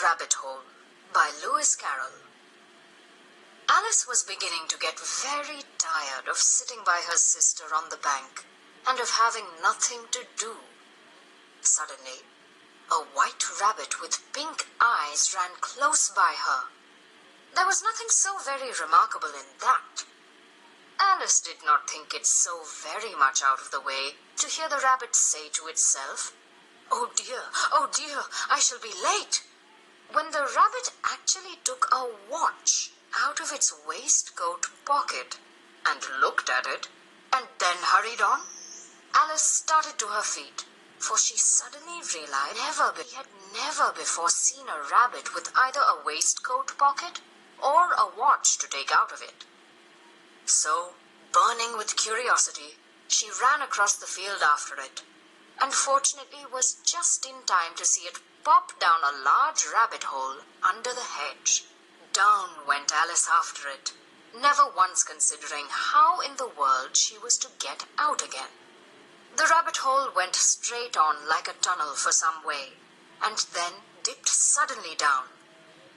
Rabbit Hole by Lewis Carroll. Alice was beginning to get very tired of sitting by her sister on the bank and of having nothing to do. Suddenly, a white rabbit with pink eyes ran close by her. There was nothing so very remarkable in that. Alice did not think it so very much out of the way to hear the rabbit say to itself, oh dear, I shall be late," when the rabbit actually took a watch out of its waistcoat pocket and looked at it and then hurried on. Alice started to her feet, for she suddenly realized she had never before seen a rabbit with either a waistcoat pocket or a watch to take out of it. So, burning with curiosity, she ran across the field after it, and fortunately was just in time to see it pop down a large rabbit hole under the hedge. Down went Alice after it, never once considering how in the world she was to get out again. The rabbit hole went straight on like a tunnel for some way, and then dipped suddenly down.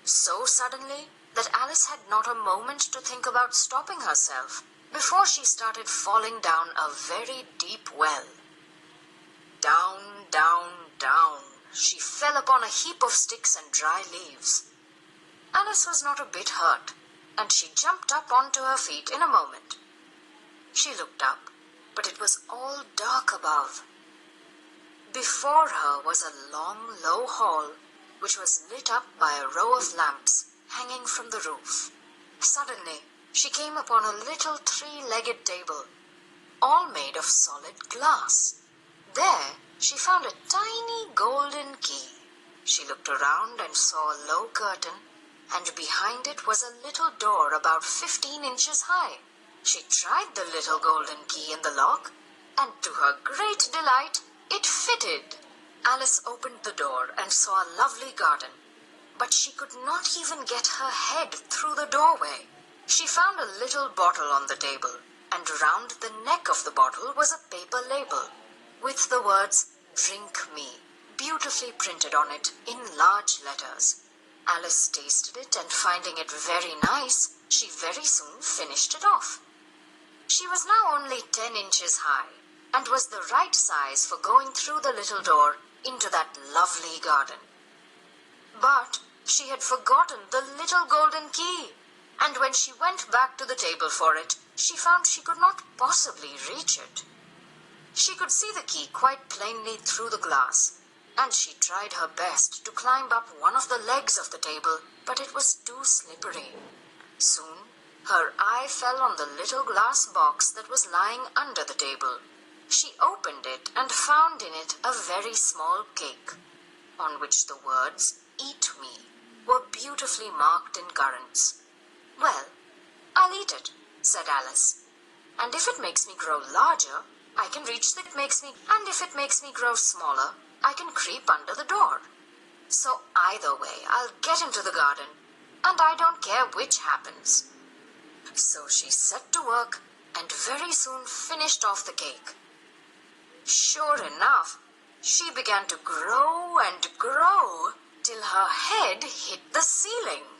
So suddenly that Alice had not a moment to think about stopping herself before she started falling down a very deep well. Down, down, down, she fell upon a heap of sticks and dry leaves. Alice was not a bit hurt, and she jumped up onto her feet in a moment. She looked up, but it was all dark above. Before her was a long, low hall, which was lit up by a row of lamps hanging from the roof. Suddenly, she came upon a little three-legged table, all made of solid glass. There, she found a tiny golden key. She looked around and saw a low curtain, and behind it was a little door about 15 inches high. She tried the little golden key in the lock, and to her great delight, it fitted. Alice opened the door and saw a lovely garden, but she could not even get her head through the doorway. She found a little bottle on the table, and round the neck of the bottle was a paper label with the words, "Drink me," beautifully printed on it in large letters. Alice tasted it, and finding it very nice, she very soon finished it off. She was now only 10 inches high, and was the right size for going through the little door into that lovely garden. But she had forgotten the little golden key, and when she went back to the table for it, she found she could not possibly reach it. She could see the key quite plainly through the glass, and she tried her best to climb up one of the legs of the table, but it was too slippery. Soon, her eye fell on the little glass box that was lying under the table. She opened it and found in it a very small cake, on which the words, "Eat me," were beautifully marked in currants. "Well, I'll eat it," said Alice. "And if it makes me grow larger, I can reach and if it makes me grow smaller, I can creep under the door. So either way, I'll get into the garden, and I don't care which happens." So she set to work and very soon finished off the cake. Sure enough, she began to grow and grow till her head hit the ceiling.